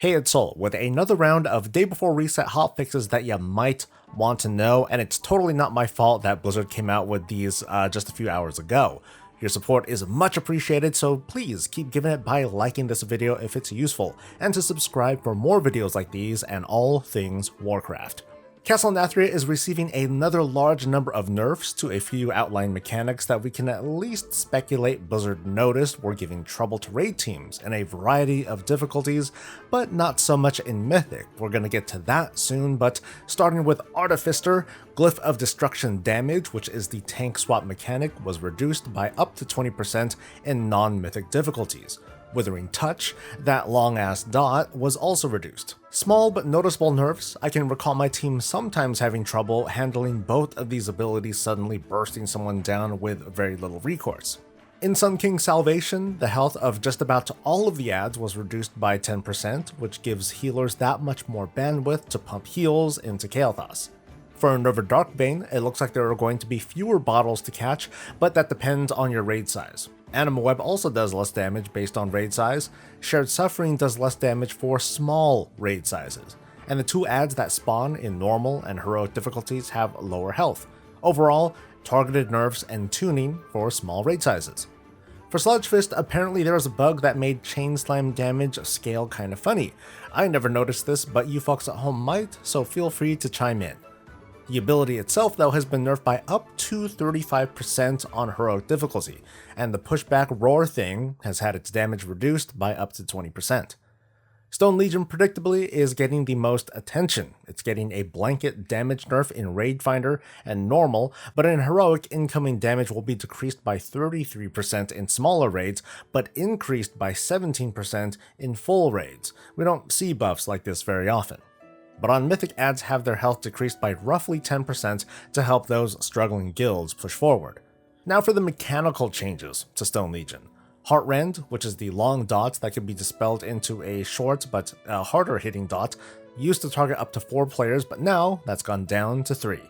Hey, it's Soul with another round of day before reset hotfixes that you might want to know, and it's totally not my fault that Blizzard came out with these just a few hours ago. Your support is much appreciated, so please keep giving it by liking this video if it's useful, and to subscribe for more videos like these and all things Warcraft. Castle Nathria is receiving another large number of nerfs to a few outline mechanics that we can at least speculate Blizzard noticed were giving trouble to raid teams in a variety of difficulties, but not so much in Mythic. We're gonna get to that soon, but starting with Artificer, Glyph of Destruction damage, which is the tank swap mechanic, was reduced by up to 20% in non-mythic difficulties. Withering Touch, that long-ass dot, was also reduced. Small but noticeable nerfs. I can recall my team sometimes having trouble handling both of these abilities suddenly bursting someone down with very little recourse. In Sun King's Salvation, the health of just about all of the adds was reduced by 10%, which gives healers that much more bandwidth to pump heals into Kael'thas. For Nerva Darkbane, it looks like there are going to be fewer bottles to catch, but that depends on your raid size. Animal Web also does less damage based on raid size. Shared Suffering does less damage for small raid sizes. And the two adds that spawn in normal and heroic difficulties have lower health. Overall, targeted nerfs and tuning for small raid sizes. For Sludge Fist, apparently there was a bug that made Chain Slam damage scale kinda funny. I never noticed this, but you folks at home might, so feel free to chime in. The ability itself, though, has been nerfed by up to 35% on heroic difficulty, and the pushback roar thing has had its damage reduced by up to 20%. Stone Legion, predictably, is getting the most attention. It's getting a blanket damage nerf in Raid Finder and normal, but in heroic, incoming damage will be decreased by 33% in smaller raids, but increased by 17% in full raids. We don't see buffs like this very often. But on Mythic, adds have their health decreased by roughly 10% to help those struggling guilds push forward. Now for the mechanical changes to Stone Legion. Heartrend, which is the long dot that can be dispelled into a short but harder hitting dot, used to target up to 4 players, but now that's gone down to 3.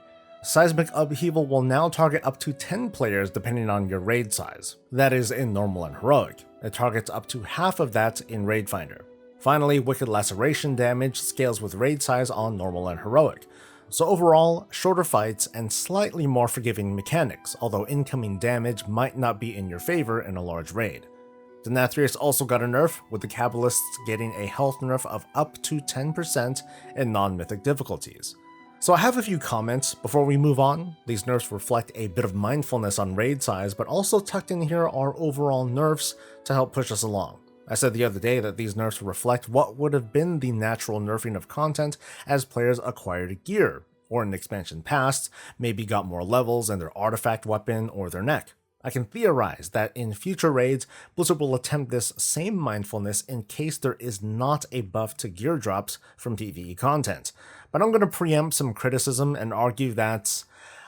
Seismic Upheaval will now target up to 10 players depending on your raid size. That is in normal and heroic. It targets up to half of that in Raid Finder. Finally, Wicked Laceration damage scales with raid size on normal and heroic. So overall, shorter fights and slightly more forgiving mechanics, although incoming damage might not be in your favor in a large raid. Denathrius also got a nerf, with the Kabbalists getting a health nerf of up to 10% in non-mythic difficulties. So I have a few comments before we move on. These nerfs reflect a bit of mindfulness on raid size, but also tucked in here are overall nerfs to help push us along. I said the other day that these nerfs reflect what would have been the natural nerfing of content as players acquired gear, or in expansion past, maybe got more levels in their artifact weapon or their neck. I can theorize that in future raids, Blizzard will attempt this same mindfulness in case there is not a buff to gear drops from PvE content. But I'm going to preempt some criticism and argue that,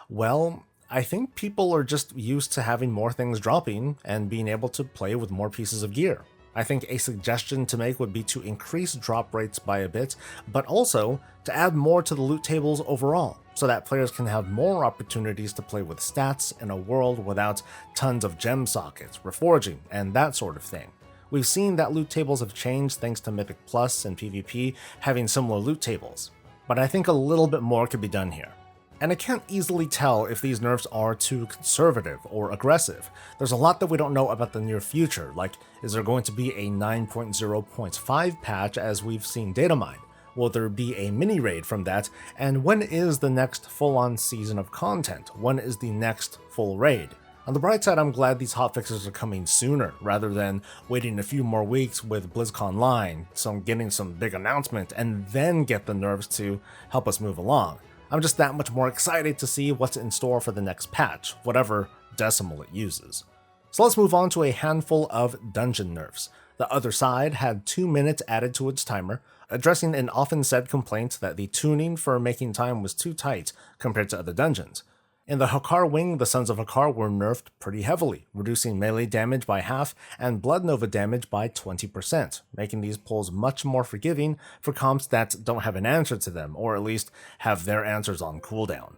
well, I think people are just used to having more things dropping and being able to play with more pieces of gear. I think a suggestion to make would be to increase drop rates by a bit, but also to add more to the loot tables overall, so that players can have more opportunities to play with stats in a world without tons of gem sockets, reforging, and that sort of thing. We've seen that loot tables have changed thanks to Mythic Plus and PvP having similar loot tables, but I think a little bit more could be done here. And I can't easily tell if these nerfs are too conservative or aggressive. There's a lot that we don't know about the near future, like is there going to be a 9.0.5 patch as we've seen data mine? Will there be a mini raid from that? And when is the next full-on season of content? When is the next full raid? On the bright side, I'm glad these hotfixes are coming sooner, rather than waiting a few more weeks with BlizzConline, so getting some big announcement, and then get the nerfs to help us move along. I'm just that much more excited to see what's in store for the next patch, whatever decimal it uses. So let's move on to a handful of dungeon nerfs. The Other Side had 2 minutes added to its timer, addressing an often said complaint that the tuning for making time was too tight compared to other dungeons. In the Hakar Wing, the Sons of Hakar were nerfed pretty heavily, reducing melee damage by half and Blood Nova damage by 20%, making these pulls much more forgiving for comps that don't have an answer to them, or at least have their answers on cooldown.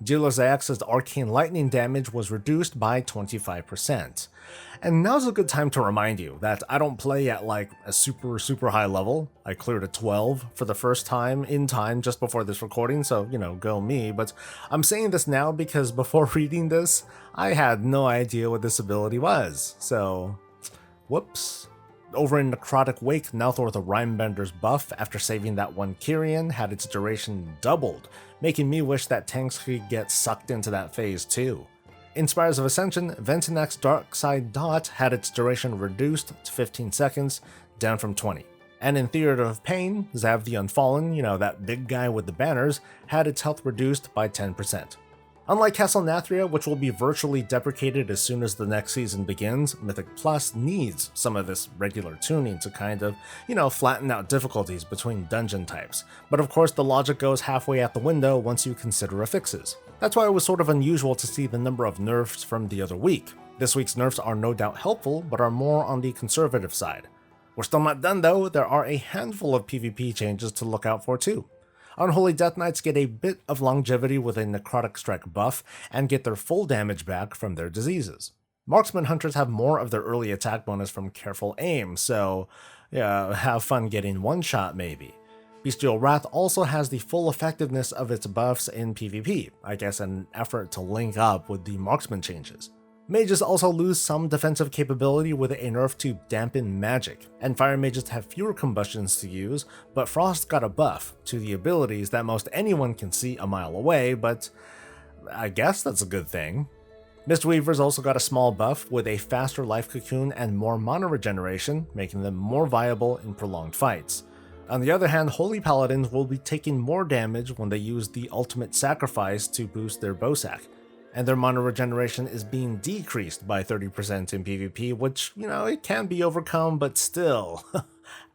Dealer Zax's arcane lightning damage was reduced by 25%. And now's a good time to remind you that I don't play at like a super high level. I cleared a 12 for the first time in time just before this recording, so go me, but I'm saying this now because before reading this, I had no idea what this ability was, so whoops. Over in Necrotic Wake, Nalthor the Rhymebender's buff after saving that one Kyrian had its duration doubled, making me wish that tanks could get sucked into that phase too. In Spires of Ascension, Ventinex's Darkside Dot had its duration reduced to 15 seconds, down from 20. And in Theater of Pain, Zav the Unfallen, that big guy with the banners, had its health reduced by 10%. Unlike Castle Nathria, which will be virtually deprecated as soon as the next season begins, Mythic Plus needs some of this regular tuning to kind of, flatten out difficulties between dungeon types. But of course the logic goes halfway out the window once you consider affixes. That's why it was sort of unusual to see the number of nerfs from the other week. This week's nerfs are no doubt helpful, but are more on the conservative side. We're still not done though, there are a handful of PvP changes to look out for too. Unholy Death Knights get a bit of longevity with a Necrotic Strike buff, and get their full damage back from their diseases. Marksman Hunters have more of their early attack bonus from careful aim, so yeah, have fun getting one shot maybe. Bestial Wrath also has the full effectiveness of its buffs in PvP, I guess an effort to link up with the Marksman changes. Mages also lose some defensive capability with a nerf to dampen magic, and fire mages have fewer combustions to use, but Frost got a buff to the abilities that most anyone can see a mile away, but I guess that's a good thing. Mistweavers also got a small buff with a faster life cocoon and more mana regeneration, making them more viable in prolonged fights. On the other hand, Holy Paladins will be taking more damage when they use the ultimate sacrifice to boost their bowsack. And their mana regeneration is being decreased by 30% in PvP, which, it can be overcome, but still,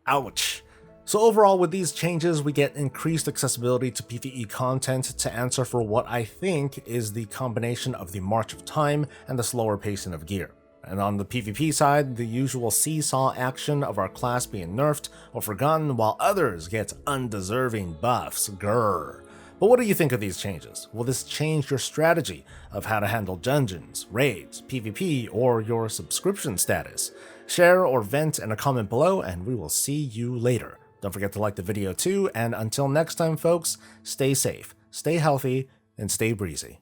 ouch. So overall, with these changes, we get increased accessibility to PvE content to answer for what I think is the combination of the March of Time and the slower pacing of gear. And on the PvP side, the usual seesaw action of our class being nerfed or forgotten while others get undeserving buffs, grrr. But what do you think of these changes? Will this change your strategy of how to handle dungeons, raids, PvP, or your subscription status? Share or vent in a comment below, and we will see you later. Don't forget to like the video too, and until next time folks, stay safe, stay healthy, and stay breezy.